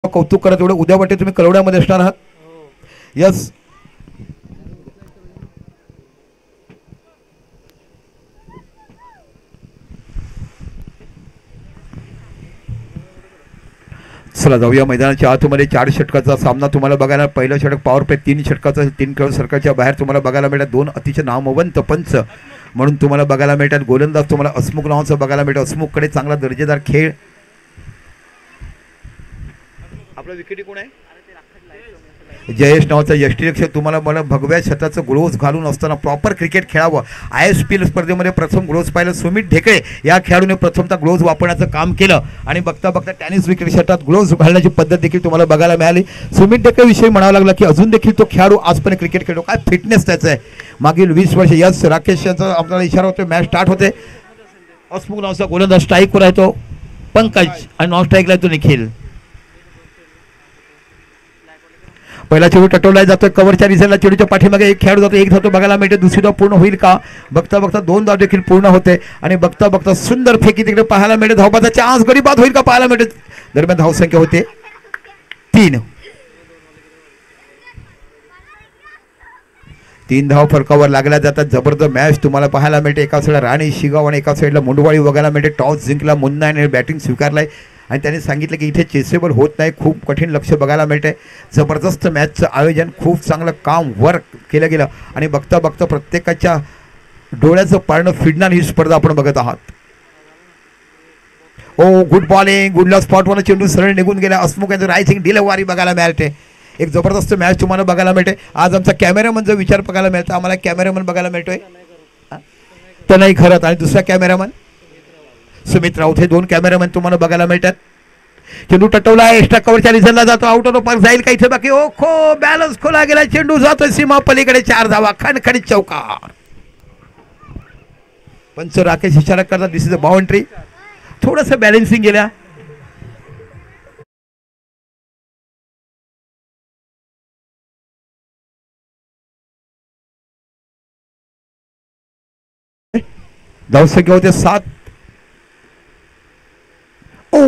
कौतुक करत एवढं उद्या वाटते तुम्ही कलवड्यामध्ये असणार आहात. यस, चला जाऊया मैदानाच्या आतमध्ये. 4 षटकाचा सामना तुम्हाला बघायला. पहिलं षटक पॉवर प्ले 3 षटकाचा 3 खेळ सर्कलच्या बाहेर तुम्हाला बघायला मिळतात. 2 अतिशय नामवंत पंच म्हणून तुम्हाला बघायला मिळतात. गोलंदाज तुम्हाला हसमुख नावाचं बघायला मिळतं. हसमुखकडे चांगला दर्जेदार खेळ. आपला विकेटी कोण आहे? जयेश नावाचा यष्टीरक्षक तुम्हाला मला भगव्या छताचं ग्लोव्ज घालून असताना प्रॉपर क्रिकेट खेळावं. ISPL स्पर्धेमध्ये प्रथम ग्लोव्ज पाहिलं. सुमित ढेकळे या खेळाडूने प्रथमतः ग्लोव्ज वापरण्याचं काम केलं आणि बघता बघता टेनिस विकेट क्षेत्रात ग्लोव्ज घालण्याची पद्धत देखील तुम्हाला बघायला मिळाली. सुमित ढेकळे विषयी म्हणावं लागलं की अजून देखील तो खेळाडू आजपर्यंत क्रिकेट खेळतो. काय फिटनेस त्याचं आहे. मागील 20 वर्ष. यस, राकेश यांचा आपल्याला इशारा होतो. मॅच स्टार्ट होते. हसमुख नावाचा गोलंदाज स्ट्राईकवर आहे तो पंकज आणि नॉन स्ट्राईकला तो निखिल. पहिला चेंडू टटवला जातोय कव्हरच्या रिझल्टला. चेंडूच्या पाठीमागे एक खेळाडू जातो. एक धाव बघायला मिळते. दुसरी धाव पूर्ण होईल का? बघता बघता 2 धाव देखील पूर्ण होते आणि बघता बघता सुंदर फेकी तिकडे पाहायला मिळते. धावबाचा चान्स गडी बाद होईल का पाहायला मिळते. दरम्यान धावसंख्या होते 3. 3 धाव फरकावर लागल्या जातात. जबरदस्त मॅच तुम्हाला पाहायला मिळते. एका साईडला राणी शिगाव आणि एका साईडला मुंडवाळी बघायला मिळते. टॉस जिंकला मुन्ना आणि बॅटिंग स्वीकारलाय आणि त्यांनी सांगितलं की इथे चेसेबल होत नाही. खूप कठीण लक्ष बघायला मिळते. जबरदस्त मॅचचं आयोजन, खूप चांगलं काम वर्क केलं गेलं आणि बघता बघता प्रत्येकाच्या डोळ्याचं पारणं फिरणार ही स्पर्धा आपण बघत आहात. ओ गुड बॉलिंग. गुडला स्पॉटवाला चेंडू सरळ निघून गेला. हसमुख यांचं रायसिंग डिलेवारी बघायला मिळते. एक जबरदस्त मॅच तुम्हाला बघायला मिळते. आज आमचा कॅमेरामनचा विचार बघायला मिळतो. आम्हाला कॅमेरामन बघायला मिळतोय तर नाही खरंच. आणि दुसरा कॅमेरामन सुमित राऊत. हे 2 कॅमेरामॅन तुम्हाला बघायला मिळतात. चेंडू टटवला आहे. एक्स्ट्रा कव्हरच्या रिझल्टला जातो. आउट ऑफ द पार्क जाईल का इथे बाकी. ओ खो बॅलन्स खोला गेला. चेंडू जातोय सीमा पलीकडे. 4 धावा. खणखणीत चौकार. पंच राकेश इशारा करतात दिस इज अ बाउंड्री. थोडंसं बॅलन्सिंग गेल्या. धावसंख्या होते 7. ओ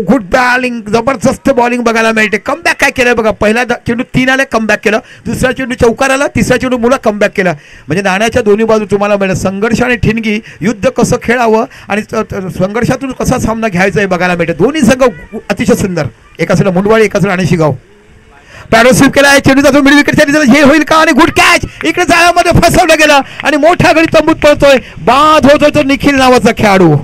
गुड बॉलिंग. जबरदस्त बॉलिंग बघायला मिळते. कमबॅक काय केलं बघा. पहिला चेंडू 3 आला कमबॅक केलं. दुसरा चेंडू चौकार आला. तिसरा चेंडू मुला कमबॅक केला. म्हणजे नाण्याच्या दोन्ही बाजू तुम्हाला मिळेल. संघर्ष आणि ठिणगी युद्ध कसं खेळावं आणि संघर्षातून कसा सामना घ्यायचा आहे बघायला मिळते. दोन्ही संघ अतिशय सुंदर. एका साईडला मुंडवाळी एका साईडला आणि शिगाव. पॅडो स्वीप केला आहे. चेंडूचा जो मिड विकेटच्या रिझल्ट हे होईल का. आणि गुड कॅच. इकडे जाळ्यामध्ये फसवलं गेलं आणि मोठ्या गडी तंबूत पळतोय. बाद होतोय तो निखिल नावाचा खेळाडू.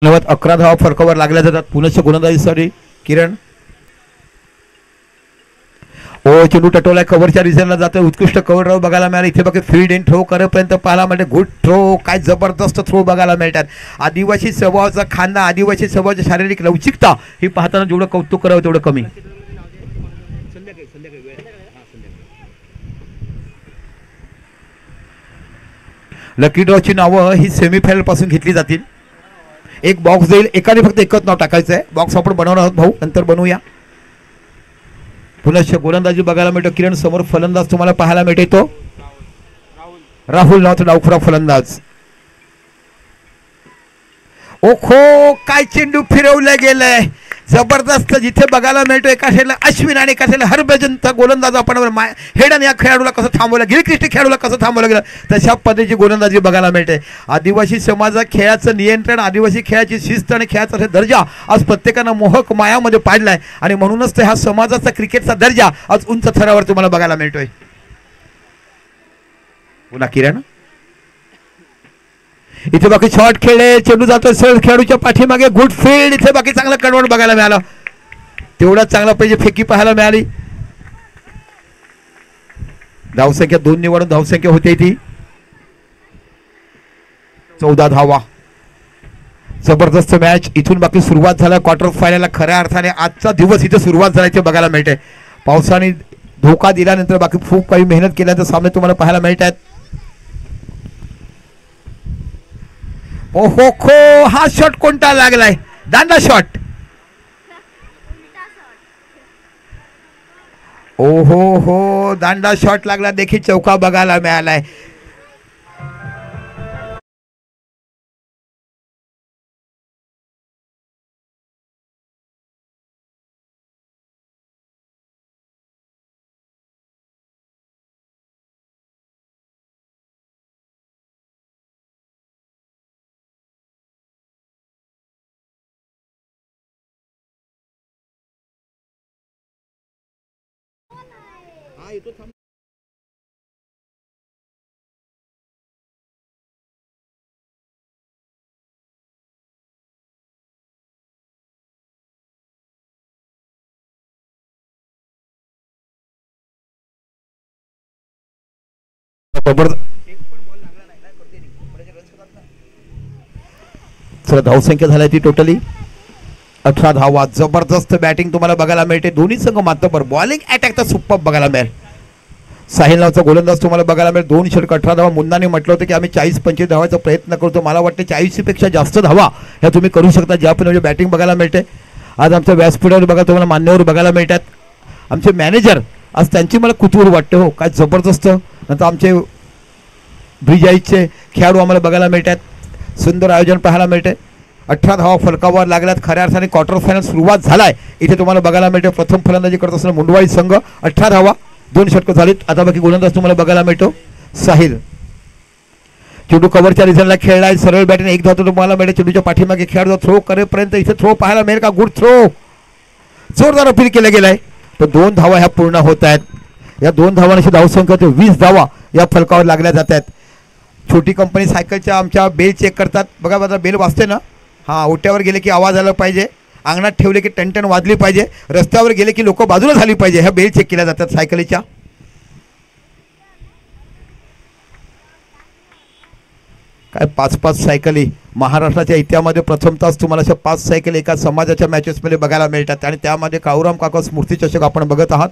11 धावा फरकावर लागल्या जातात. पुनश्च गोलंदाजीसाठी किरण. चेंडू टटोला कव्हरच्या रिझनला जातो. उत्कृष्ट कव्हर ड्राव बघायला मिळाला. इथे बघा फील्ड इन थ्रो करेपर्यंत पाहायला मिळते. Good throw. काय जबरदस्त थ्रो बघायला मिळतात. आदिवासी स्वभावाचा खांदा, आदिवासी स्वभावाची शारीरिक लवचिकता ही पाहताना जेवढं कौतुक करावं तेवढं कमी. लकी ड्रॉची नावं ही सेमीफायनल पासून घेतली जातील. एक बॉक्स देईल. एकाने फक्त एकच नाव टाकायचं आहे. बॉक्स आपण बनवणार आहोत भाऊ, नंतर बनवूया. पुनश्च गोलंदाजी बघायला मिळतो. किरण समोर फलंदाज तुम्हाला पाहायला मिळते. तो राहुल नावाचा डावखुरा फलंदाज. ओखो काय चेंडू फिरवलं गेलंय. जबरदस्त. जिथे बघायला मिळतो एका साईडला अश्विन आणि एका साईडला हरभजनचा गोलंदाज आपण हेडन या खेळाडूला कसं थांबवलं, गिलक्रिस्टी खेळाडूला कसं थांबवलं गेलं, तशा पद्धतीची गोलंदाजी बघायला मिळते. आदिवासी समाजा खेळाचं नियंत्रण, आदिवासी खेळाची शिस्त आणि खेळाचा दर्जा आज प्रत्येकानं मोहक मायामध्ये पाडलाय आणि म्हणूनच हा समाजाचा क्रिकेटचा दर्जा आज उंच थरावर तुम्हाला बघायला मिळतोय. पुन्हा किरण. इथे बाकी शॉट खेळले. चेंडू जातो सरळ खेळाडूच्या पाठीमागे. Good field. इथे बाकी चांगला कन्वर्ट बघायला मिळाला. तेवढा चांगला पाहिजे फेकी पाहायला मिळाली. धावसंख्या 2 निवडून धावसंख्या होते ती 14 धावा. जबरदस्त मॅच. इथून बाकी सुरुवात झाला क्वार्टर फायनलला. खऱ्या अर्थाने आजचा दिवस इथे सुरुवात झाल्याचे बघायला मिळते. पावसाने धोका दिल्यानंतर बाकी खूप काही मेहनत केल्यानंतर सामने तुम्हाला पाहायला मिळत आहेत. ओहो खो. हा शॉट कोणता लागलाय. दांडा शॉट. ओहो हो. दांडा शॉट लागला. देखील चौका बघायला मिळालाय. धावसंख्या झाली ती टोटली 18 धावा. जबरदस्त बॅटिंग तुम्हाला बघायला मिळते. दोन्ही संघ मात्र बॉलिंग अटॅक तर सुपर बघायला मिळेल. साहिल नावचा गोलंदाज तुम्हाला बघायला मिळेल. 2 षटक 18 धावा. मुन्नाने म्हटलं होतं की आम्ही 40-25 धावाचा प्रयत्न करतो. मला वाटतं 40 पेक्षा जास्त धावा ह्या तुम्ही करू शकता. ज्या पण बॅटिंग बघायला मिळते. आज आमच्या व्यासपीठावर बघा तुम्हाला मान्यवर बघायला मिळतात. आमचे मॅनेजर आज त्यांची मला कुतूहल वाटते. हो काय जबरदस्त. नंतर आमचे ब्रिजाईचे खेळाडू आम्हाला बघायला मिळतात. सुंदर आयोजन पाहायला मिळते. 18 धावा फलकावर लागल्यात. खऱ्या अर्थाने क्वार्टर फायनल सुरुवात झालाय. इथे तुम्हाला बघायला मिळते. प्रथम फलंदाजी करत असताना मुंडवाई संघ 18 धावा 2 षटकं झालीत. आता बाकी गोलंदाज तुम्हाला बघायला मिळतो साहिल. चेंडू कव्हरच्या रिझनला खेळलाय. सरळ बॅटिंग 1 धाव तुम्हाला मिळते. चेंडूच्या पाठीमागे खेळाडू थ्रो करेपर्यंत इथे थ्रो पाहायला मिळेल का. Good throw. जोरदार अपील केलं गेलंय. तर 2 धावा ह्या पूर्ण होत आहेत. या 2 धावांची धावसंख्या 20 धावा या फलकावर लागल्या जात आहेत. छोटी कंपनी सायकलच्या आमच्या बेल चेक करतात. बघा बघा बेल वाजते ना. हां ओट्यावर गेले की आवाज आला पाहिजे. अंगणात ठेवले की टनटन वाजली पाहिजे. रस्त्यावर गेले की लोक बाजूला झाली पाहिजे. ह्या बेल चेक केल्या जातात सायकलीच्या. काय 5-5 सायकली महाराष्ट्राच्या इतिहासामध्ये प्रथमतःच तुम्हाला अशा 5 सायकल एका समाजाच्या मॅचेसमध्ये बघायला मिळतात. आणि त्यामध्ये काळूराम काका स्मृती चषक आपण बघत आहात.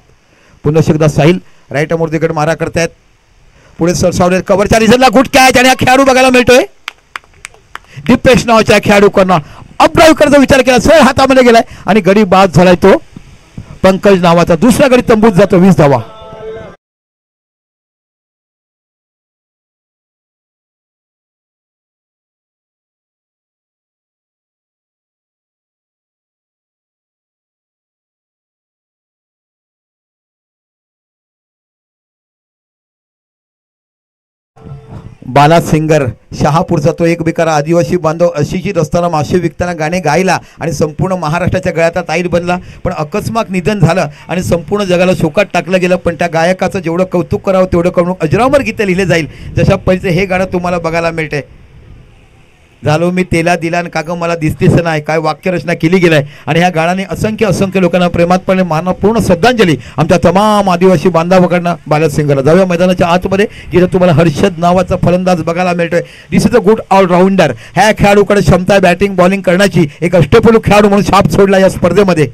पुन्हा एकदा साहिल राईट मूर्तीकडे मारा करतायत. पुढे सरसावले कव्हरच्या रिझनला गुड कॅच आणि हा खेळाडू बघायला मिळतोय. दीपेश नावाच्या खेळाडूकडनं अपड्राईव्ह करायचा विचार केला. सरळ हातामध्ये गेलाय आणि गडी बाद झालाय. तो पंकज नावाचा. दुसरा गडी तंबूत जातो. 20 धावा. बाला सिंगर शहापूरचा तो एक बिकारा आदिवासी बांधव अशीची रस्त्याला मासे विकताना गाणे गायला आणि संपूर्ण महाराष्ट्राच्या गळ्यात ताईर बनला. पण अकस्मात निधन झालं आणि संपूर्ण जगाला शोकात टाकलं गेलं. पण त्या गायकाचं जेवढं कौतुक करावं तेवढं करून अजरामर गीतं लिहिले जाईल. जशा पहिले हे गाणं तुम्हाला बघायला मिळते. झालो मी तेला दिला आणि कागं मला दिसतेच नाही, काय वाक्यरचना केली गेलाय. आणि ह्या गाण्याने असंख्य असंख्य लोकांना प्रेमातपणे मानपूर्ण श्रद्धांजली आमच्या तमाम आदिवासी बांधवाकडनं बालसिंगला. जाऊया मैदानाच्या आतमध्ये, जिथे तुम्हाला हर्षद नावाचा फलंदाज बघायला मिळतोय. दिस इज अ गुड ऑलराऊंडर. ह्या खेळाडूकडे क्षमता आहे बॅटिंग बॉलिंग करण्याची. एक अष्टपैलू खेळाडू म्हणून छाप सोडला या स्पर्धेमध्ये.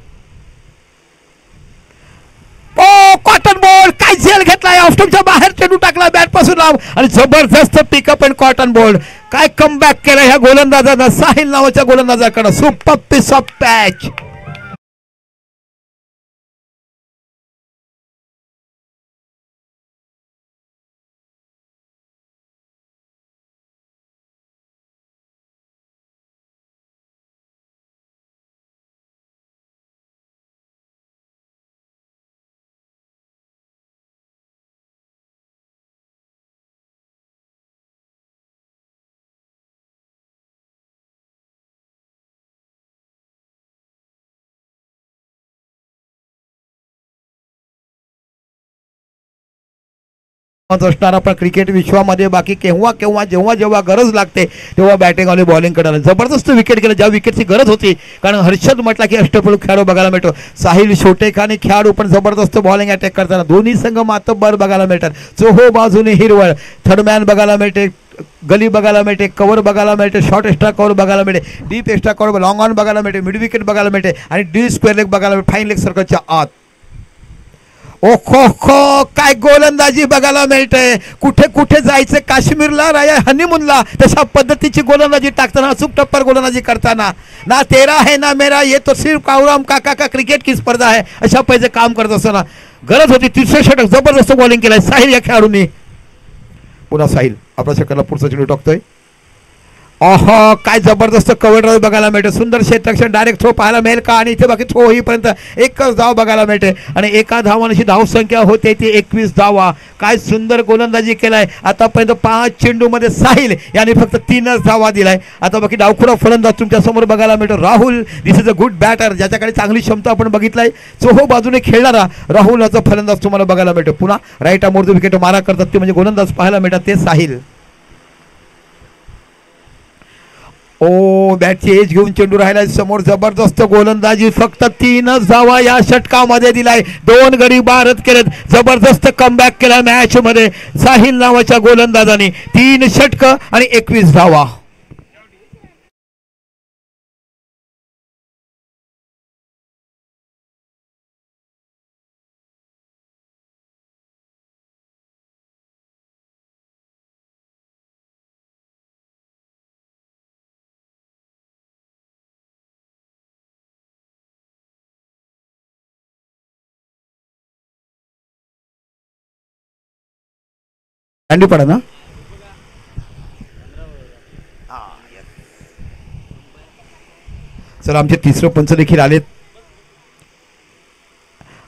ओ कॉटन बॉल, काय झेल घेतलाय, ऑफस्टंपच्या बाहेर चेंडू टाकला बॅट पासून लांब आणि जबरदस्त पिकअप अँड कॉटन बॉल. काय कमबॅक केलं ह्या गोलंदाजानं, साहिल नावाच्या गोलंदाजाकडे. Super piece of patch. असणार पण क्रिकेट विश्वामध्ये बाकी केव्हा केव्हा जेव्हा जेव्हा गरज लागते तेव्हा बॅटिंग आणि बॉलिंग करायला जबरदस्त विकेट गेलं, ज्या विकेटची गरज होती. कारण हर्षद म्हटला की अष्टपैलू खेळाडू बघायला मिळतो. साहिल शोटेखानी खेळाडू पण जबरदस्त बॉलिंग अटॅक करताना दोन्ही संघ मातब्बर बघायला मिळतात. चोहो बाजूने हिरवळ, थर्डमॅन बघायला मिळते, गली बघायला मिळते, कव्हर बघायला मिळते, शॉर्ट एक्स्ट्रा कव्हर बघायला मिळते, deep extra cover, long on बघायला मिळते, मिड विकेट बघायला मिळते आणि डी स्क्वेअर लेग बघायला मिळते फाईन लेग सर्कलच्या आत. ओखो खो, काय गोलंदाजी बघायला मिळते. कुठे कुठे जायचं काश्मीरला राया हनीमूनला तशा पद्धतीची गोलंदाजी टाकताना, अचूक टप्पर गोलंदाजी करताना. ना तेरा है ना मेरा, ये तो सिर्फ कावराम काका का क्रिकेट की स्पर्धा है, अशा पैसे काम करत असताना गरज होती. तिसरे षटक जबरदस्त बॉलिंग केलाय साहिल या खेळाडूंनी. पुन्हा साहिल आपल्या षटकाला पुढचा चेंडू टाकतोय. ओहो, काय जबरदस्त कव्हर ड्राईव्ह बघायला मिळते. सुंदर क्षेत्ररक्षण, डायरेक्ट थ्रो पाहायला मिळेल का. आणि इथे बाकी थ्रो होईपर्यंत एकच धाव बघायला मिळते आणि एका धावांची धावसंख्या होते ती 21 धावा. काय सुंदर गोलंदाजी केलाय आतापर्यंत. 5 चेंडूमध्ये साहिल याने फक्त 3च धावा दिलाय. आता बाकी डावखुरा फलंदाज तुमच्या समोर बघायला मिळतो राहुल. दिस इज अ गुड बॅटर, ज्याच्याकडे चांगली क्षमता आपण बघितलाय. चोहो बाजूने खेळणारा राहुल याचा फलंदाज तुम्हाला बघायला मिळतो. पुन्हा राईट मोर्च विकेट मारा करतात ते म्हणजे गोलंदाज पाहायला मिळतात ते साहिल. ओ बॅटची एज घेऊन चेंडू राहिलाय समोर. जबरदस्त गोलंदाजी, फक्त 3च धावा या षटकामध्ये दिलाय. 2 गडी बाद केलेत. जबरदस्त कमबॅक केला मॅच मध्ये साहिल नावाच्या गोलंदाजाने. 3 षटक आणि 21 धावा. दांडी पडा ना. चला आमचे तिसरं पंच देखील आलेत.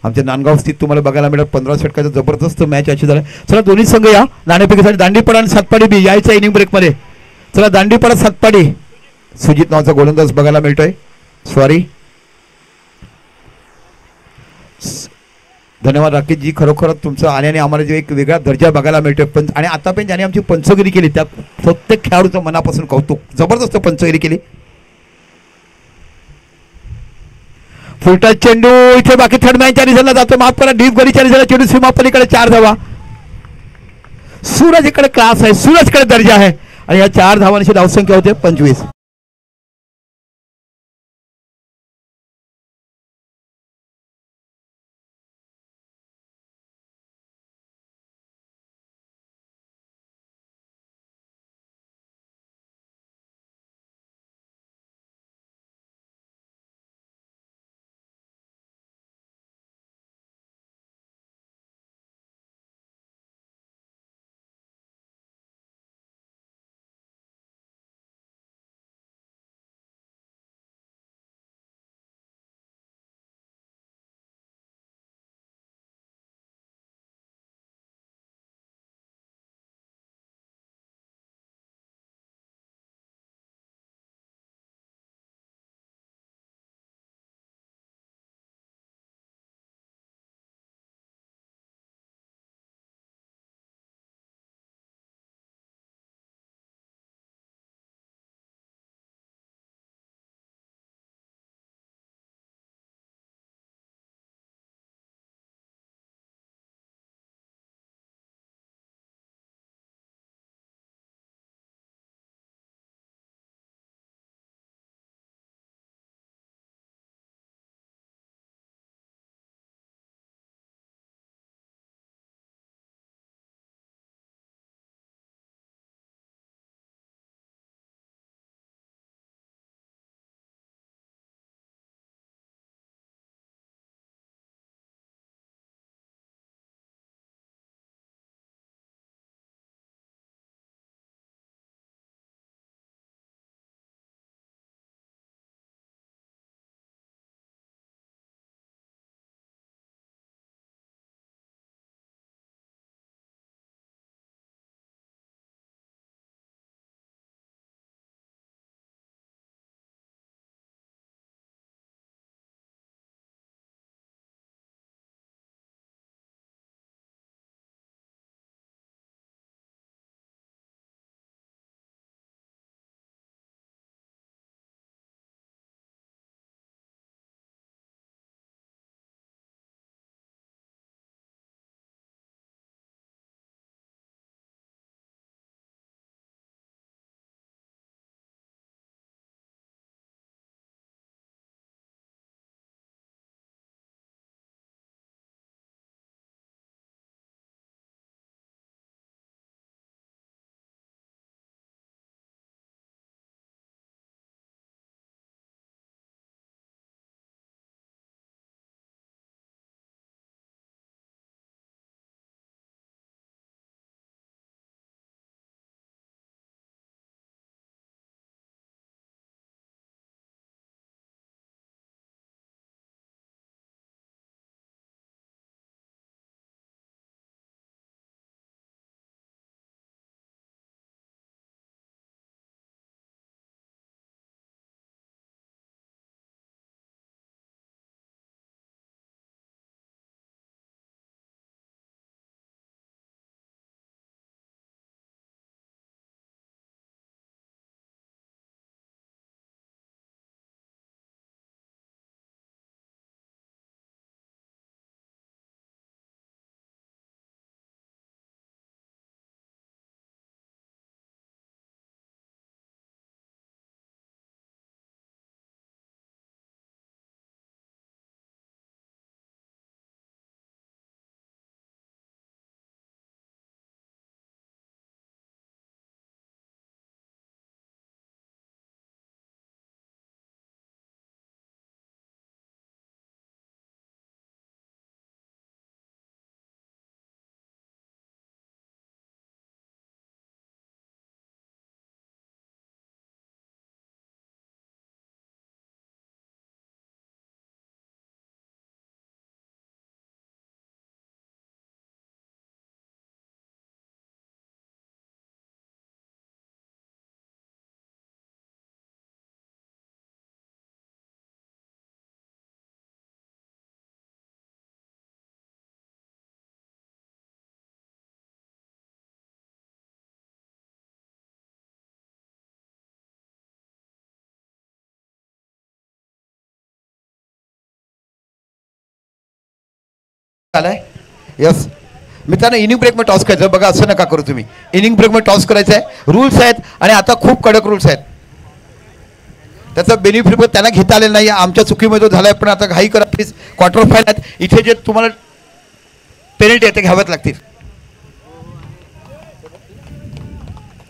आमच्या नांदगाव स्थित तुम्हाला बघायला मिळत 15 षटकाचा जबरदस्त मॅच अशी झाला. चला दोन्ही संघ या नाणेफेकीसाठी. दांडीपडा आणि सातपाडी बी यायचा इनिंग ब्रेक मध्ये. चला दांडीपडा सातपाडी. सुजित नावाचा गोलंदाज बघायला मिळतोय. सॉरी, धन्यवाद राकेश जी, खरोखरच तुमचं आल्याने आम्हाला जो एक वेगळा दर्जा बघायला मिळतोय. पंच आणि आतापर्यंत ज्याने आमची पंचगिरी केली त्या प्रत्येक खेळाडूचं मनापासून कौतुक. जबरदस्त पंचगिरी केली. फुलटा चेंडू इथे बाकी थर्डमॅनच्या रिझल्टला जातो. माफ करा, डीप गडीच्या रिझल्टला चेंडू सीमापलीकडे 4 धावा. सूरज इकडे क्लास आहे, सूरजकडे दर्जा आहे आणि या 4 धावांची धावसंख्या होते 25. आलाय यस मित्रांनो. इनिंग ब्रेक मध्ये टॉस करायचं बघा, असं नका करू तुम्ही. इनिंग ब्रेक मध्ये टॉस करायचं आहे, रूल्स आहेत आणि आता खूप कडक रूल्स आहेत. त्याचा बेनिफिट त्यांना घेता आलेला नाही, आमच्या चुकीमध्ये झालाय. पण आता घाई करा प्लीज, क्वार्टर फायनल आहेत. इथे जे तुम्हाला पेनल्टी आहे ते घ्याव्याच लागतील.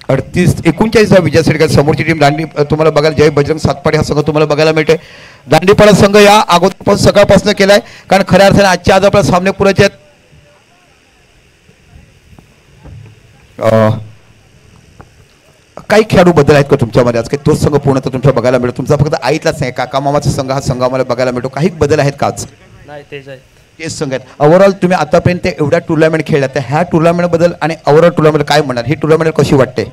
38-39 विजयासाठी समोरची टीम दांडी तुम्हाला बघायला, जय बजरंग सातपाडी हा संघ तुम्हाला बघायला मिळते. दांडीपाडा संघ या अगोदरपासून सकाळपासून केलाय, कारण खऱ्या अर्थाने आजच्या आज आपल्याला सामने पुरायचे आहेत. काही खेळाडू बदल आहेत का तुमच्यामध्ये आज? काही तोच संघ पूर्ण तर तुमच्या बघायला मिळतो? तुमचा फक्त आईतलाच नाही, काका मामाचा संघ हा संघ आम्हाला बघायला मिळतो. काही बदल आहेत का आज? नाही, तेच आहे. तेच संघ आहेत. ओव्हरऑल तुम्ही आतापर्यंत एवढ्या टुर्नामेंट खेळल्या, तर ह्या टुर्नामेंट बद्दल आणि ओव्हरऑल टुर्नामेंट काय म्हणणार? ही टुर्नामेंट कशी वाटते?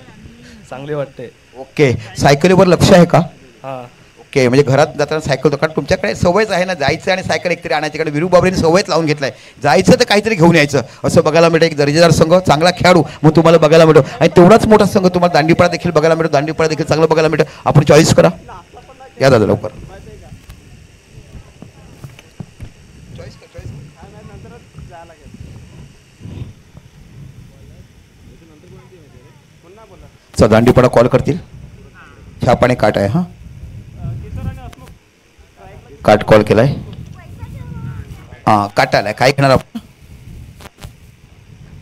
चांगली वाटते. ओके. सायकलीवर लक्ष आहे का? हां. ओके, म्हणजे घरात जाताना सायकल होतं, कारण तुमच्याकडे सवयच आहे ना जायचं आणि सायकल एकतरी आणायची. कारण विरू बाबरेने सवयच लावून घेतलाय, जायचं तर काहीतरी घेऊन यायचं असं बघायला मिळतं. एक दर्जेदार संघ, चांगला खेळाडू मग तुम्हाला बघायला मिळतो. आणि तेवढाच मोठा संघ तुम्हाला दांडीपाडा देखील बघायला मिळतो. दांडीपाडा देखील चांगलं बघायला मिळतं. आपण चॉईस करा, या दादा लवकर. दांडीपाडा कॉल करतील, छाप आणि काट आहे. हां, काट कॉल केलाय. हां, काट आलाय. काय घेणार आपण?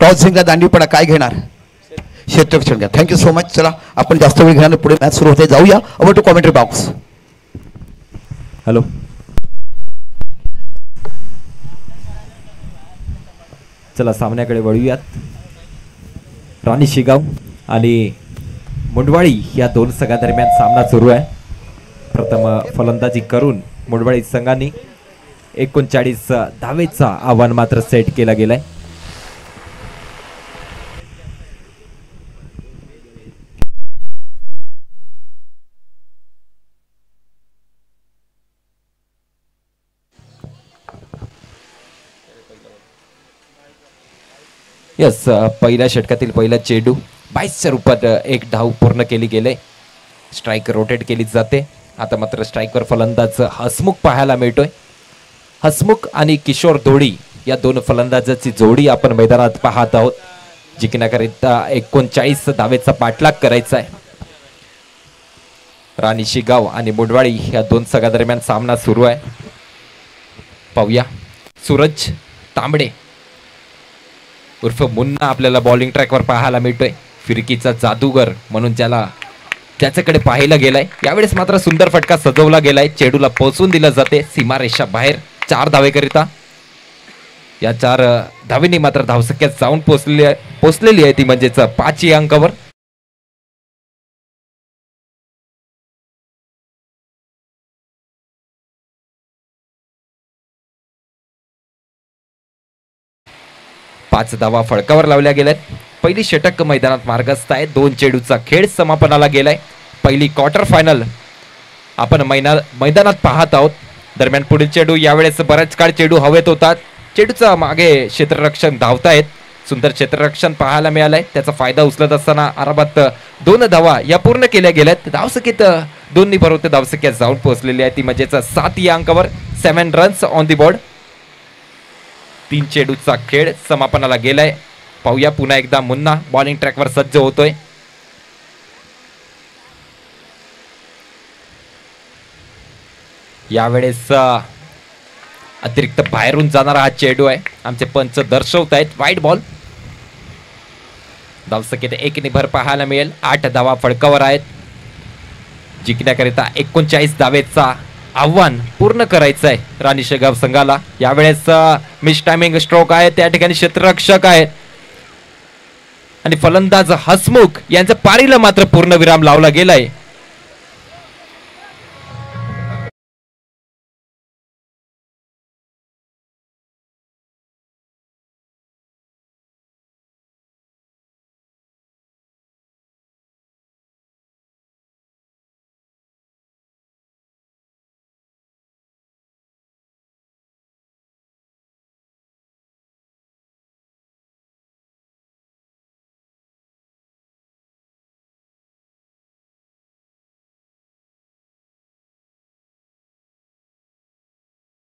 टॉस जिंकला दांडीपाडा, काय घेणार? क्षेत्ररक्षण घ्या. Thank you so much. चला आपण जास्त वेळ घेणार, पुढे मॅच सुरू होते. जाऊया over to commentary box. Hello, चला सामन्याकडे वळूयात. राणी शिगाव आणि मुंडवाळी या दोन संघादरम्यान सामना सुरू आहे. प्रथम फलंदाजी करून मुंडवाळी संघाने 39 धावेचा आव्हान मात्र सेट केला गेलाय. यस, पहिल्या षटकातील पहिला चेंडू 22च्या रूपात एक धाव पूर्ण केली गेले. स्ट्राईक रोटेट केली जाते. आता मात्र स्ट्राईकवर फलंदाज हसमुख पाहायला मिळतोय. हसमुख आणि किशोर धोडी या दोन फलंदाजाची जोडी आपण मैदानात पाहत आहोत. जिंकण्याकरिता 39 धावेचा पाठलाग करायचा आहे. राणी शिगाव आणि मुंडवाळी या दोन संघादरम्यान सामना सुरू आहे. पाहूया, सूरज तांबडे उर्फ मुन्ना आपल्याला बॉलिंग ट्रॅकवर पाहायला मिळतोय. फिरकीचा जादूगर म्हणून त्याच्याकडे पाहायला गेलाय. यावेळेस मात्र सुंदर फटका सजवला गेलाय. चेडूला पोहोचून दिला जाते सीमारेषा बाहेर 4 धावेकरिता. या 4 धावेनी मात्र धावसंख्या जाऊन पोचलेली आहे ती म्हणजेच 5 या अंकावर. पाच धावा फळकावर लावल्या गेल्यात. पहिली षटक मैदानात मार्गस्थ आहे. 2 चेडूचा खेळ समापनाला गेलाय. पहिली क्वार्टर फायनल आपण मैदानात पाहत आहोत. दरम्यान पुढील चेडू, यावेळेस बराच काळ चेडू हवेत होतात. चेडूचा मागे क्षेत्ररक्षण धावतायत. सुंदर क्षेत्ररक्षण पाहायला मिळालंय. त्याचा फायदा उचलत असताना आरामात 2 धावा या पूर्ण केल्या गेल्यात. धावसंख्येत 2 भरवते धावसंख्या जाऊन पोहोचलेली आहे ती म्हणजेच 7 या अंकावर. 7 रन्स ऑन दी बोर्ड. 3 चेडूचा खेळ समापनाला गेलाय. पाहूया पुन्हा एकदा मुन्ना बॉलिंग ट्रॅकवर सज्ज होतोय. यावेळेस अतिरिक्त बाहेरून जाणारा हा चेंडू आहे. आमचे पंच दर्शवत आहेत वाईट बॉल. धावसंख्येत 1 भर पाहायला मिळेल. 8 धावा फळकावर आहेत. जिंकण्याकरिता 39 धावेचा आव्हान पूर्ण करायचं आहे राणी शेगाव संघाला. यावेळेस मिस टायमिंग स्ट्रोक आहे. त्या ठिकाणी क्षेत्ररक्षक आहेत आणि फलंदाज हसमुख यांच्या पारीला मात्र पूर्ण विराम लावला गेलाय.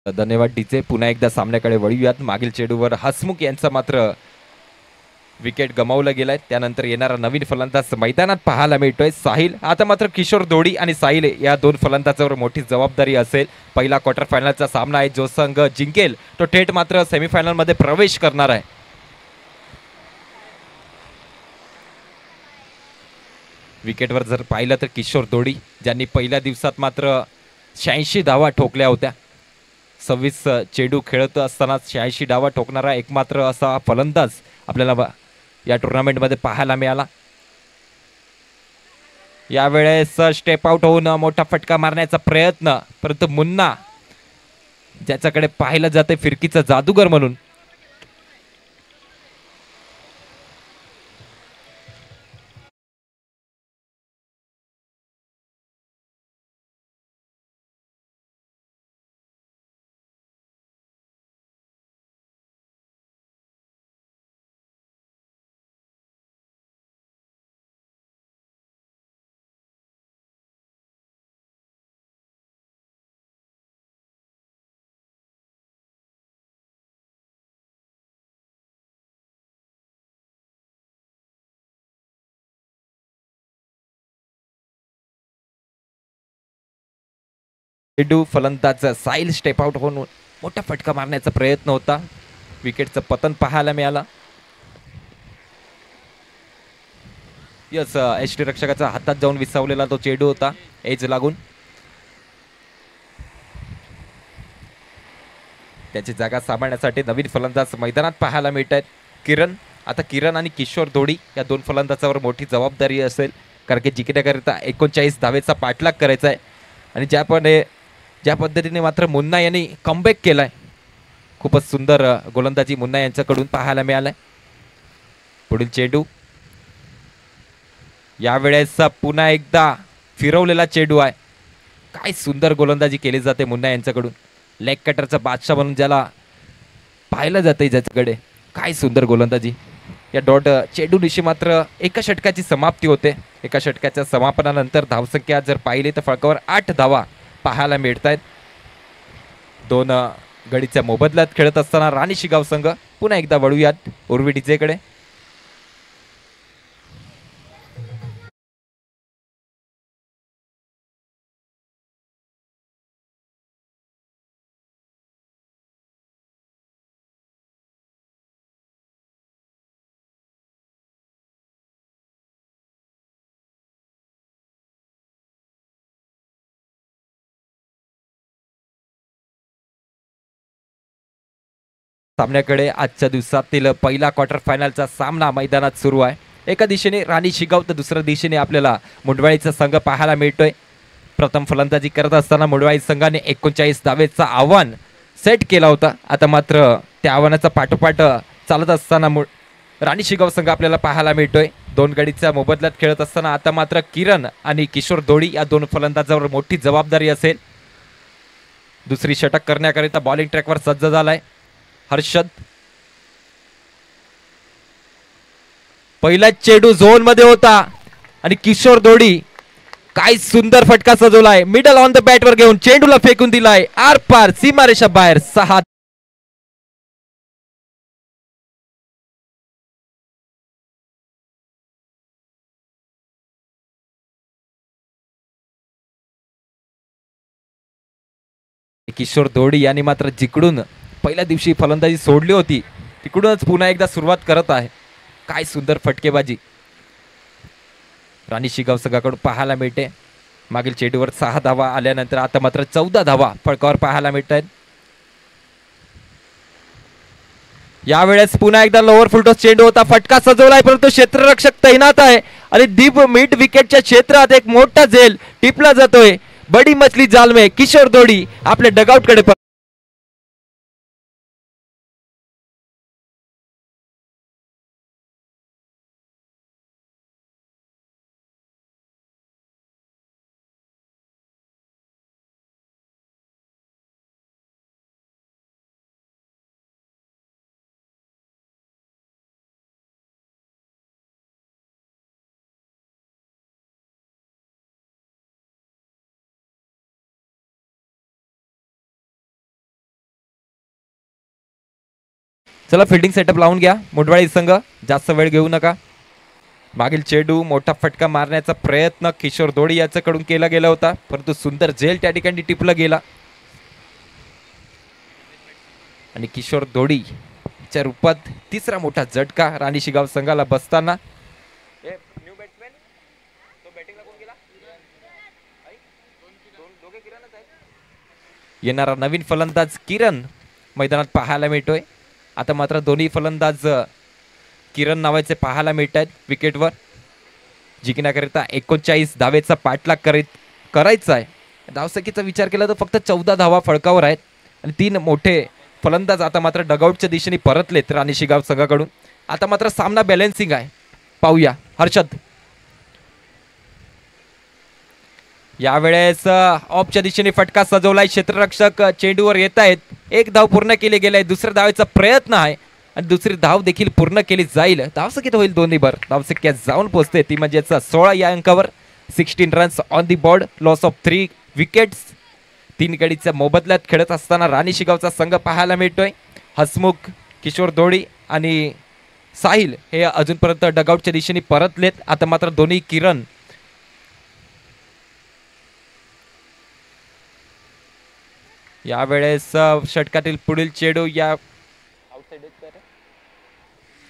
धन्यवाद डीजे. पुन्हा एकदा सामन्याकडे वळूयात. मागील चेंडूवर हसमुख यांचा मात्र विकेट गमावला गेलाय. त्यानंतर येणारा नवीन फलंदाज मैदानात पाहायला मिळतोय साहिल. आता मात्र किशोर दोडी आणि साहिल या दोन फलंदाजावर मोठी जबाबदारी असेल. पहिला क्वार्टर फायनलचा सामना आहे. जो संघ जिंकेल तो थेट मात्र सेमीफायनल मध्ये प्रवेश करणार आहे. विकेटवर जर पाहिलं तर किशोर दोडी ज्यांनी पहिल्या दिवसात मात्र 86 धावा ठोकल्या होत्या. 26 चेंडू खेळत असताना 86 धावा ठोकणारा एकमात्र असा फलंदाज आपल्याला या टुर्नामेंटमध्ये पाहायला मिळाला. यावेळेस स्टेप आउट होऊन मोठा फटका मारण्याचा प्रयत्न, परंतु मुन्ना ज्याच्याकडे पाहिलं जाते फिरकीचा जादूगर म्हणून, चेंडू फलंदाज साहिल स्टेप आउट होऊन मोठा फटका मारण्याचा प्रयत्न होता. विकेटचं पतन पाहायला मिळाला. यस, एच टी रक्षकाच्या हातात जाऊन विसावलेला तो चेंडू होता एज लागून. त्याची जागा सांभाळण्यासाठी नवीन फलंदाज मैदानात पाहायला मिळत आहेत. किरण, आता किरण आणि किशोर दोडी या दोन फलंदाजावर मोठी जबाबदारी असेल, कारण की जिंकण्याकरिता 39 धावेचा पाठलाग करायचा आहे. आणि ज्या पद्धतीने मात्र मुन्ना यांनी कमबॅक केलाय, खूपच सुंदर गोलंदाजी मुन्ना यांच्याकडून पाहायला मिळालाय. पुढील चेंडू यावेळेस पुन्हा एकदा फिरवलेला चेंडू आहे. काय सुंदर गोलंदाजी केली जाते मुन्ना यांच्याकडून. लेग कटरचा बादशाह म्हणून ज्याला पाहिलं जाते, ज्याच्याकडे काय सुंदर गोलंदाजी. या डॉट चेंडूनिशी मात्र एका षटकाची समाप्ती होते. एका षटकाच्या समापनानंतर धावसंख्या जर पाहिली तर फळकावर 8 धावा पाहायला मिळत आहेत. दोन गडीच्या मोबदल्यात खेळत असताना राणी शिगाव संघ. पुन्हा एकदा वळूयात उर्वी डीजेकडे. सामन्याकडे आजच्या दिवसातील पहिला क्वार्टर फायनलचा सामना मैदानात सुरू आहे. एका दिशेने राणी शिगाव तर दुसऱ्या दिशेने आपल्याला मुंडवाळीचा संघ पाहायला मिळतोय. प्रथम फलंदाजी करत असताना मुंडवाळी संघाने 39 धावेचं आव्हान सेट केला होता. आता मात्र त्या आव्हानाचा पाठोपाठ चालत असताना राणी शिगाव संघ आपल्याला पाहायला मिळतोय. दोन गडीच्या मोबदल्यात खेळत असताना आता मात्र किरण आणि किशोर दोडी या दोन फलंदाजावर मोठी जबाबदारी असेल. दुसरी षटक करण्याकरिता बॉलिंग ट्रॅकवर सज्ज झालाय हर्षद. पहिला चेंडू झोन मध्ये होता आणि किशोर दोडी काय सुंदर फटका सजवलाय. मिडल ऑन द बॅट वर घेऊन चेंडूला फेकून दिलाय आर पार सीमारेषा बाहेर. 6किशोर दोडी यांनी मात्र जिकडून पहिल्या दिवशी फलंदाजी सोडली होती तिकडूनच पुन्हा एकदा सुरुवात करत आहे. काय सुंदर फटकेबाजी राणी शिगाव संघाकडून पाहायला मिळते. मागील चेंडूवर 6 धावा आल्यानंतर आता मात्र 14 धावा फळकावर पाहायला मिळत आहेत. यावेळेस पुन्हा एकदा लोअर फुलटॉस चेंडू होता. फटका सजवलाय परंतु क्षेत्ररक्षक तैनात आहे आणि डीप मिड विकेटच्या क्षेत्रात एक मोठा झेल टिपला जातोय. बडी मछली जाल में किशोर दोडी आपल्या डगआउट कडे चला फिल्डिंग सेटअप लावून घ्या मुंडवाळी संघ, जास्त वेळ घेऊ नका. मागील चेंडू मोठा फटका मारण्याचा प्रयत्न किशोर दोडी याच्याकडून केला गेला होता, परंतु सुंदर झेल त्या ठिकाणी टिपला गेला आणि किशोर दोडी च्या रूपात तिसरा मोठा झटका राणी शिगाव संघाला बसताना. येणारा नवीन फलंदाज किरण मैदानात पाहायला मिळतोय. आता मात्र दोन्ही फलंदाज किरण नावाचे पाहायला मिळत आहेत विकेटवर. जिंकण्याकरिता 39 धावेचा पाठलाग करायचा आहे. धावसंख्येचा विचार केला तर फक्त 14 धावा फळकावर आहेत आणि 3 मोठे फलंदाज आता मात्र डगआउटच्या दिशेने परतलेत राणी शिगाव संघाकडून. आता मात्र सामना बॅलन्सिंग आहे. पाहूया हर्षद. यावेळेस ऑफच्या दिशेने फटका सजवलाय. क्षेत्ररक्षक चेंडूवर येत आहेत. 1 धाव पूर्ण केली गेली आहे. दुसऱ्या धावेचा प्रयत्न आहे आणि दुसरी धाव देखील पूर्ण केली जाईल. धावसंख्येत होईल दोन्ही भर. धावसंख्या जाऊन पोहोचते ती म्हणजे 16 या अंकावर. 16 runs on the board. Loss of 3 wickets. 3 गडीच्या मोबदल्यात खेळत असताना राणी शिगावचा संघ पाहायला मिळतोय. हसमुख, किशोर दोडी आणि साहिल हे अजूनपर्यंत डगआउटच्या दिशेने परतलेत. आता मात्र दोन्ही किरण यावेळेस षटकातील पुढील चेंडू या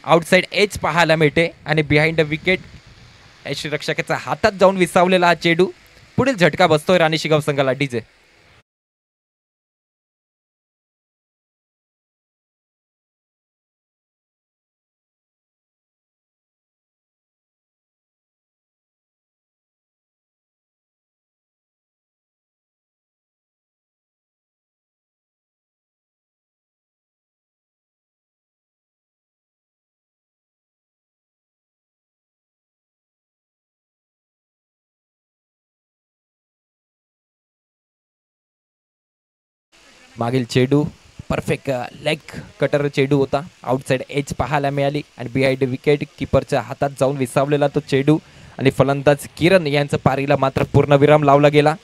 आउटसाइड एज पाहायला मिळते आणि बिहाइंड द विकेट यष्टीरक्षकाच्या हातात जाऊन विसावलेला हा चेंडू. पुढील झटका बसतोय राणी शिगाव संघाला. डीजे मागील चेंडू परफेक्ट लेग कटर चेंडू होता. आउटसाइड एज पाहायला मिळाली आणि बिहाइंड विकेट कीपरच्या हातात जाऊन विसावलेला तो चेंडू आणि फलंदाज किरण यांचं पारीला मात्र पूर्णविराम लावला गेला.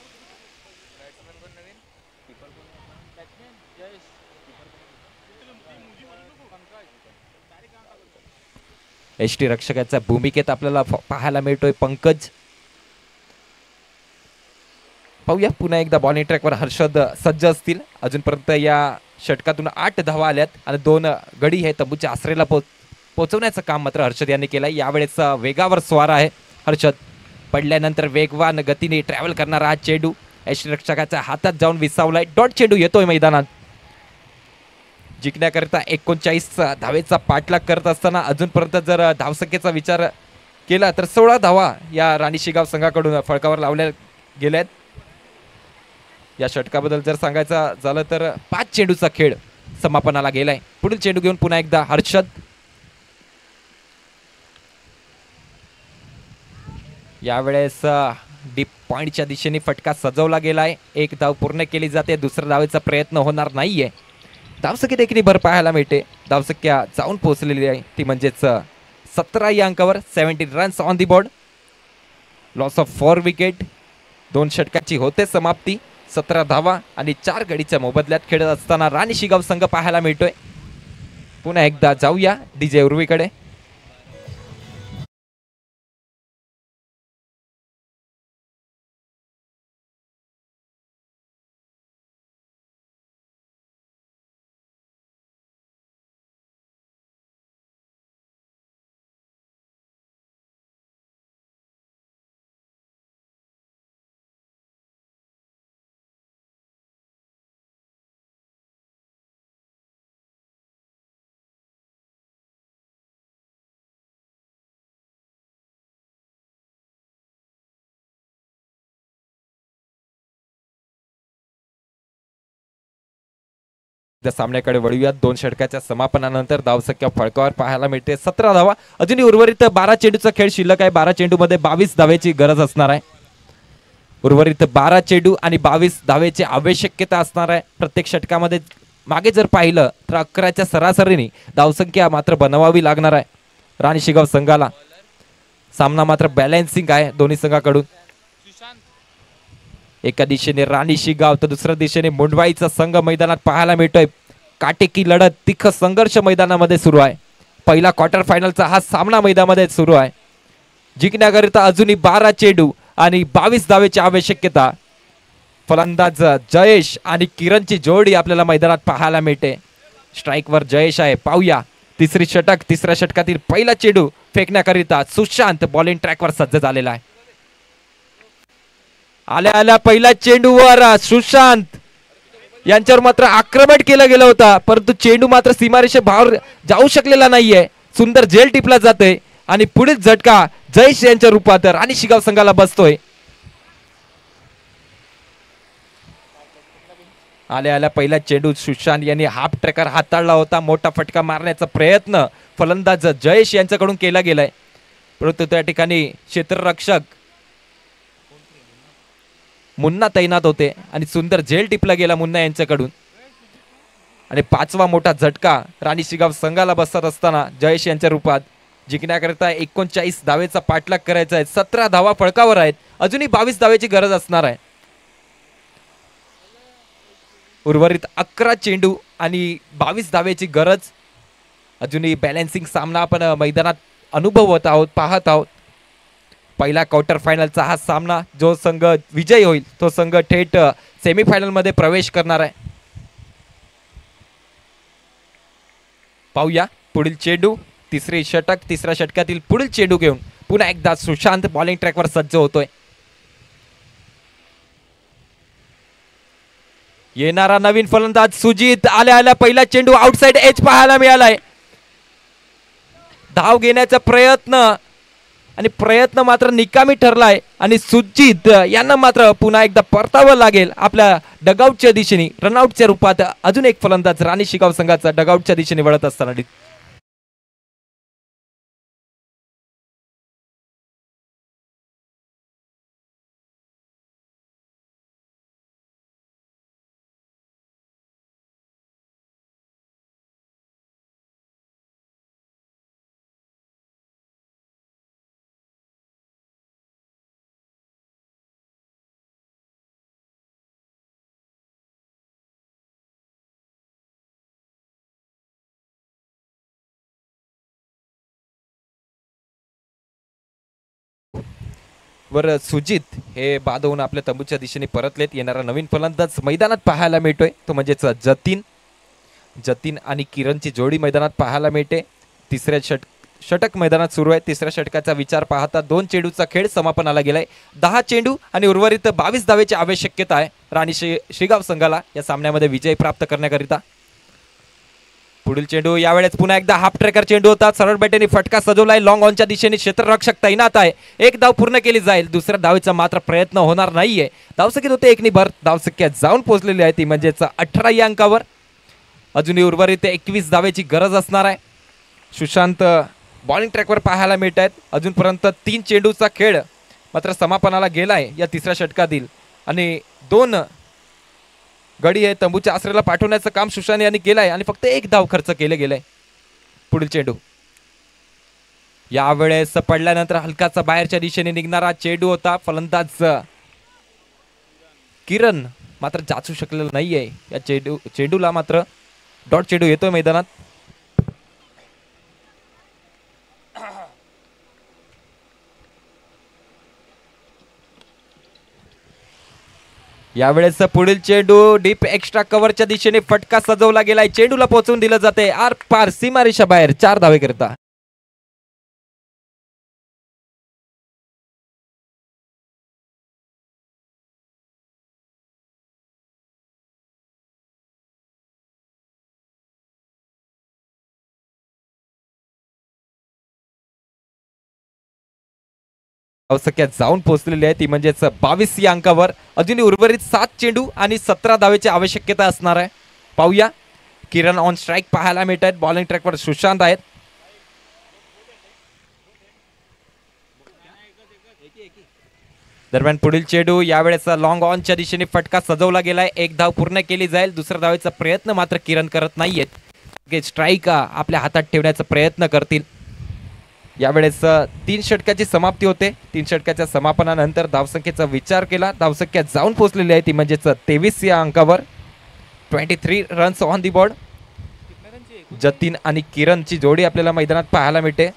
यष्टीरक्षकाच्या भूमिकेत आपल्याला पाहायला मिळतोय पंकज. पाहूया पुन्हा एकदा बॉलिंग ट्रॅकवर हर्षद सज्ज असतील. अजूनपर्यंत या षटकातून 8 धावा आल्यात आणि 2 गडी हे तंबूच्या आसरेला पोहोचवण्याचं काम मात्र हर्षद यांनी केलंय. यावेळेस वेगावर स्वार आहे हर्षद. पडल्यानंतर वेगवान गतीने ट्रॅव्हल करणारा हा चेंडू यष्टीरक्षकाच्या हातात जाऊन विसावलाय. डॉट चेंडू येतोय मैदानात. जिंकण्याकरिता 39 धावेचा पाठलाग करत असताना अजूनपर्यंत जर धावसंख्येचा विचार केला तर 16 धावा या राणी शिगाव संघाकडून फळकावर लावल्या गेल्यात. या षटकाबद्दल जर सांगायचं झालं तर 5 चेंडूचा खेळ समापनाला गेलाय. पुढील चेंडू घेऊन पुन्हा एकदा हर्षद. यावेळेस डीप पॉइंटच्या दिशेने फटका सजवला गेलाय. 1 धाव पूर्ण केली जाते. दुसऱ्या धावेचा प्रयत्न होणार नाहीये. धावसंख्येत देखील भर पाहायला मिळते. धावसंख्या जाऊन पोहोचलेली आहे ती म्हणजेच 17 या अंकावर. 17 runs on the board. Loss of 4 wicket. 2 षटकाची होते समाप्ती. 17 धावा आणि 4 गडीच्या मोबदल्यात खेळत असताना राणी शिगाव संघ पाहायला मिळतोय. पुन्हा एकदा जाऊया डीजे उर्वीकडे. सामन्याकडे वळूयात. 2 षटकाच्या समापनानंतर धावसंख्या फळकावर पाहायला मिळते. 17 धावा. अजूनही उर्वरित 12 चेंडूचा खेळ शिल्लक आहे. 12 चेंडूमध्ये 22 धावेची गरज असणार आहे. उर्वरित 12 चेंडू आणि 22 धावेची आवश्यकता असणार आहे प्रत्येक षटकामध्ये. मागे जर पाहिलं तर 11च्या सरासरीने धावसंख्या मात्र बनवावी लागणार आहे राणी शिगाव संघाला. सामना मात्र बॅलन्सिंग आहे दोन्ही संघाकडून. एका दिशेने राणी शिगाव तर दुसऱ्या दिशेने मुंडवाईचा संघ मैदानात पाहायला मिळतोय. काटेकी लढत, तिखट संघर्ष मैदानामध्ये सुरू आहे. पहिला क्वार्टर फायनलचा हा सामना मैदानामध्ये सुरू आहे. जिंकण्याकरिता अजूनही 12 चेंडू आणि 22 धावेची आवश्यकता. फलंदाज जयेश आणि किरणची जोडी आपल्याला मैदानात पाहायला मिळते. स्ट्राईकवर जयेश आहे. पाहूया तिसरी षटक. तिसऱ्या षटकातील पहिला चेंडू फेकण्याकरिता सुशांत बॉलिंग ट्रॅकवर सज्ज झालेला आहे. आल्या आल्या पहिल्या चेंडूवर सुशांत यांच्यावर मात्र आक्रमण केलं गेलं होता, परंतु चेंडू मात्र सीमारेषे बाहेर जाऊ शकलेला नाहीये. सुंदर झेल टिपला जाते आणि पुढील झटका जयेश यांच्या रूपात राणी शिगाव संघाला बसतोय. आल्या आल्या पहिला चेंडू सुशांत यांनी हाफ ट्रॅकर हाताळला होता. मोठा फटका मारण्याचा प्रयत्न फलंदाज जयेश यांच्याकडून केला गेलाय, परंतु त्या ठिकाणी क्षेत्ररक्षक मुन्ना तैनात होते आणि सुंदर झेल टिपला गेला मुन्ना यांच्याकडून. आणि पाचवा मोठा झटका राणी शिगाव संघाला बसत असताना जयेश यांच्या रूपात जिंकण्याकरिता 39 धावेचा पाठलाग करायचा आहे. 17 धावा फळकावर आहेत. अजूनही 22 धावेची गरज असणार आहे. उर्वरित 11 चेंडू आणि 22 धावेची गरज. अजूनही बॅलन्सिंग सामना आपण मैदानात अनुभवत आहोत, पाहत आहोत. पहिला क्वार्टर फायनलचा हा सामना, जो संघ विजयी होईल तो संघ थेट सेमीफायनल मध्ये प्रवेश करणार आहे. पाहूया पुढील चेंडू. तिसरी षटक. तिसऱ्या षटकातील पुढील चेंडू घेऊन पुन्हा एकदा सुशांत बॉलिंग ट्रॅकवर सज्ज होतोय. येणारा नवीन फलंदाज सुजित. आल्या आल्या पहिला चेंडू आउटसाइड एज पाहायला मिळालाय. धाव घेण्याचा प्रयत्न मात्र निकामी ठरलाय आणि सुजित यांना मात्र पुन्हा एकदा परतावं लागेल आपल्या डगआउटच्या दिशेने. रनआउटच्या रूपात अजून एक फलंदाज राणी शिगाव संघाचा डगआउटच्या दिशेने वळत असताना. वर सुजित हे बाद होऊन आपल्या तंबूच्या दिशेने परतलेत. येणारा नवीन फलंदाज मैदानात पाहायला मिळतोय तो म्हणजेच जतीन आणि किरणची जोडी मैदानात पाहायला मिळते. तिसऱ्या षटक मैदानात सुरू आहे. तिसऱ्या षटकाचा विचार पाहता 2 चेंडूचा खेळ समापनाला गेलाय. 10 चेंडू आणि उर्वरित 22 धावेची आवश्यकता आहे राणी शिगाव संघाला या सामन्यामध्ये विजय प्राप्त करण्याकरिता. पुढील चेंडू यावेळेस पुन्हा एकदा हाफ ट्रॅकर चेंडू होता. सरळ बॅटेने फटका सजवलाय. लॉंग ऑनच्या दिशेने क्षेत्ररक्षक तैनात आहे. एक धाव पूर्ण केली जाईल. दुसऱ्या धावेचा मात्र प्रयत्न होणार नाहीये. धावसंख्येत होते 1 नि भर. धावसंख्या जाऊन पोहोचलेली आहे ती म्हणजेच 18 या अंकावर. अजूनही उर्वरित 21 धावेची गरज असणार आहे. सुशांत बॉलिंग ट्रॅकवर पाहायला मिळत आहेत. अजूनपर्यंत 3 चेंडूचा खेळ मात्र समापनाला गेलाय या तिसऱ्या षटकातील आणि 2 गडी आहे तंबूच्या आश्रयाला पाठवण्याचं काम सुशांत यांनी केलंय आणि फक्त 1 धाव खर्च केले गेलाय. पुढील चेंडू यावेळेस पडल्यानंतर हलकाचा बाहेरच्या दिशेने निघणारा चेंडू होता. फलंदाज किरण मात्र जाचू शकलेला नाहीये. या चेंडूला मात्र डॉट चेंडू येतोय मैदानात. यावेळेस पुढील चेंडू डीप एक्स्ट्रा कव्हरच्या दिशेने फटका सजवला गेलाय. चेंडूला पोहोचवून दिलं जाते आर पार सीमारेषा बाहेर. 4 धावे करता. धावसंख्या जाऊन पोहोचलेली आहे ती म्हणजेच 22 या अंकावर. अजूनही उर्वरित 7 चेंडू आणि 17 धावेची आवश्यकता असणार आहे. पाहूया किरण ऑन स्ट्राईक पाहायला मिळत आहेत. बॉलिंग ट्रॅकवर सुशांत आहेत. दरम्यान पुढील चेंडू यावेळेस लॉंग ऑनच्या दिशेने फटका सजवला गेलाय. 1 धाव पूर्ण केली जाईल. दुसऱ्या धावेचा प्रयत्न मात्र किरण करत नाहीयेत. स्ट्राईक आपल्या हातात ठेवण्याचा प्रयत्न करतील. यावेळेस 3 षटकाची समाप्ती होते. 3 षटकाच्या समापनानंतर धावसंख्येचा विचार केला. धावसंख्या जाऊन पोहोचलेली आहे ती म्हणजेच 23 या अंकावर. 23 runs on the board. Jatin आणि किरणची जोडी आपल्याला मैदानात पाहायला मिळते.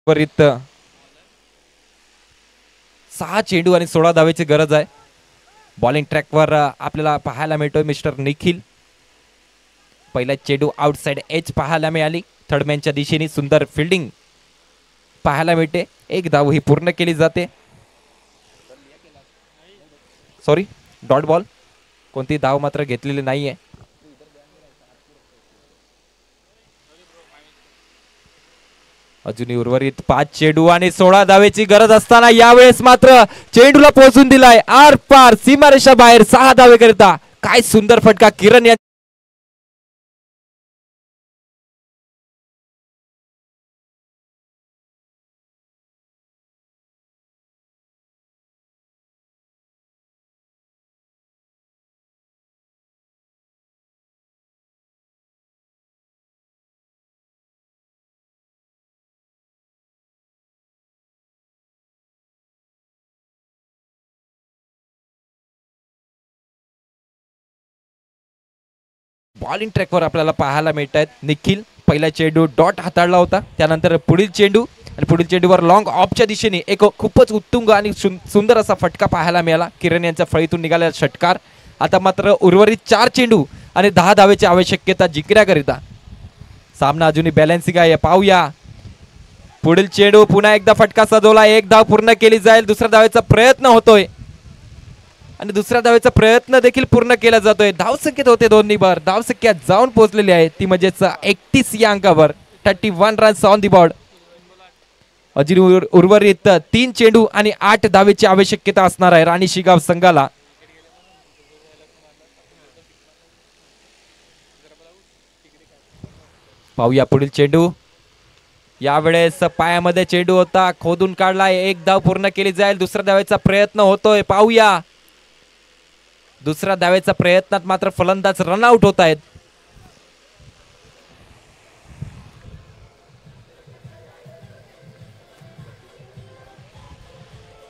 त्वरित 6 चेंडू आणि 16 धावेची गरज आहे. बॉलिंग ट्रॅकवर आपल्याला पाहायला मिळतोय मिस्टर निखिल. पहिला चेंडू आउटसाइड एज पाहायला मिळाली. थर्डमॅनच्या दिशेने सुंदर फिल्डिंग पाहायला मिळते. एक धाव ही पूर्ण केली जाते. Sorry, dot ball. कोणती धाव मात्र घेतलेली नाहीये. अजूनही उर्वरित 5 चेंडू आणि 16 धावेची गरज असताना यावेळेस मात्र चेंडूला पोहोचून दिलाय आर पार सीमारेषा बाहेर 6 धावे करिता. काय सुंदर फटका किरण या बॉलिंग ट्रॅकवर आपल्याला पाहायला मिळत आहेत. निखिल पहिला चेंडू डॉट हाताळला होता. त्यानंतर पुढील चेंडू आणि पुढील चेंडूवर लॉंग ऑफच्या दिशेने एक खूपच उत्तुंग आणि सुंदर असा फटका पाहायला मिळाला. किरण यांच्या फळीतून निघालेला षटकार. आता मात्र उर्वरित 4 चेंडू आणि 10 धावेची आवश्यकता जिंकण्याकरिता. सामना अजूनही बॅलन्सिंग आहे. पाहूया पुढील चेंडू. पुन्हा एकदा फटका सजवला. एक धाव पूर्ण केली जाईल. दुसऱ्या धावेचा प्रयत्न होतोय आणि दुसऱ्या धावेचा प्रयत्न देखील पूर्ण केला जातोय. धावसंख्येत होते दोन्ही बार. धावसंख्या जाऊन पोहोचलेली आहे ती म्हणजेच 31 या अंकावर. 31 रन्स ऑन दी बोर्ड. अजून उर्वरित 3 चेंडू आणि 8 धावेची आवश्यकता असणार आहे राणी शिगाव संघाला. पाहूया पुढील चेंडू. यावेळेस पायामध्ये चेंडू होता. खोदून काढलाय. एक धाव पूर्ण केली जाईल. दुसऱ्या धावेचा प्रयत्न होतोय. पाहूया दुसऱ्या धावेच्या प्रयत्नात मात्र फलंदाज रनआउट होत आहेत.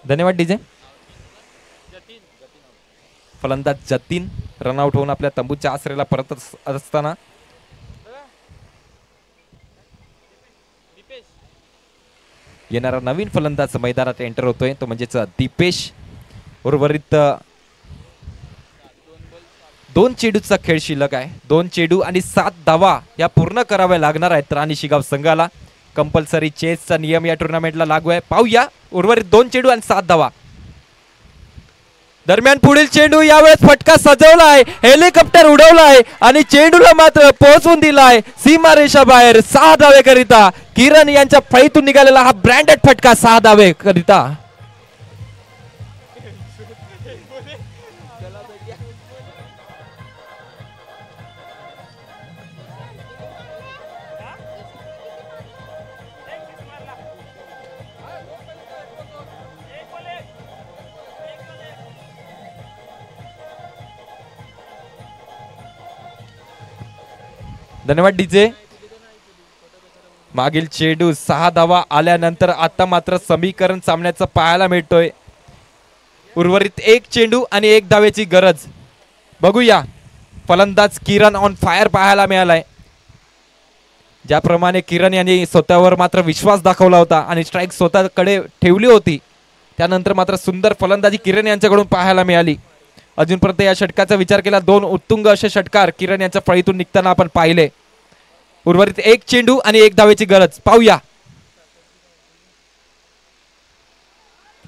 धन्यवाद डीजे. फलंदाज जतीन रनआउट होऊन आपल्या तंबूच्या आसरेला परत असताना येणारा नवीन फलंदाज मैदानात एंटर होतोय तो म्हणजेच दीपेश. उर्वरित 2 चेंडूचा खेळ शिल्लक आहे. 2 चेंडू आणि 7 धावा या पूर्ण कराव्या लागणार आहेत राणी शिगाव संघाला. कंपल्सरी चेसचा नियम या टुर्नामेंटला लागू आहे. पाहूया उर्वरित 2 चेंडू आणि 7 धावा. दरम्यान पुढील चेंडू. यावेळेस फटका सजवलाय. हेलिकॉप्टर उडवलाय आणि चेंडूला मात्र पोहोचवून दिलाय सीमारेषा बाहेर 6 धावे करिता. किरण यांच्या फळीतून निघालेला हा ब्रँडेड फटका 6 धावे करिता. धन्यवाद डीजे. मागील चेंडू 6 धावा आल्यानंतर आता मात्र समीकरण सामन्याचं पाहायला मिळतोय. उर्वरित 1 चेंडू आणि 1 धावेची गरज. बघूया फलंदाज किरण ऑन फायर पाहायला मिळालाय. ज्याप्रमाणे किरण यांनी स्वतःवर मात्र विश्वास दाखवला होता आणि स्ट्राईक स्वतःकडे ठेवली होती त्यानंतर मात्र सुंदर फलंदाजी किरण यांच्याकडून पाहायला मिळाली. अजूनपर्यंत या षटकाचा विचार केला 2 उत्तुंग असे षटकार किरण यांच्या फळीतून निघताना आपण पाहिले. उर्वरित 1 चेंडू आणि 1 धावेची गरज. पाहूया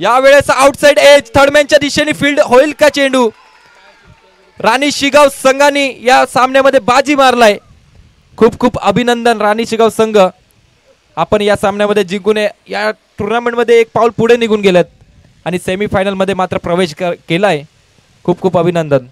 यावेळेस आउटसाइड एज थर्डमॅनच्या दिशेने फील्ड होईल का चेंडू. राणी शिगाव संघाने या सामन्यामध्ये बाजी मारलाय. खूप खूप अभिनंदन राणी शिगाव संघ. आपण या सामन्यामध्ये जिंकून या टुर्नामेंटमध्ये एक पाऊल पुढे निघून गेलेत आणि सेमीफायनलमध्ये मात्र प्रवेश केलाय. खूप खूप अभिनंदन.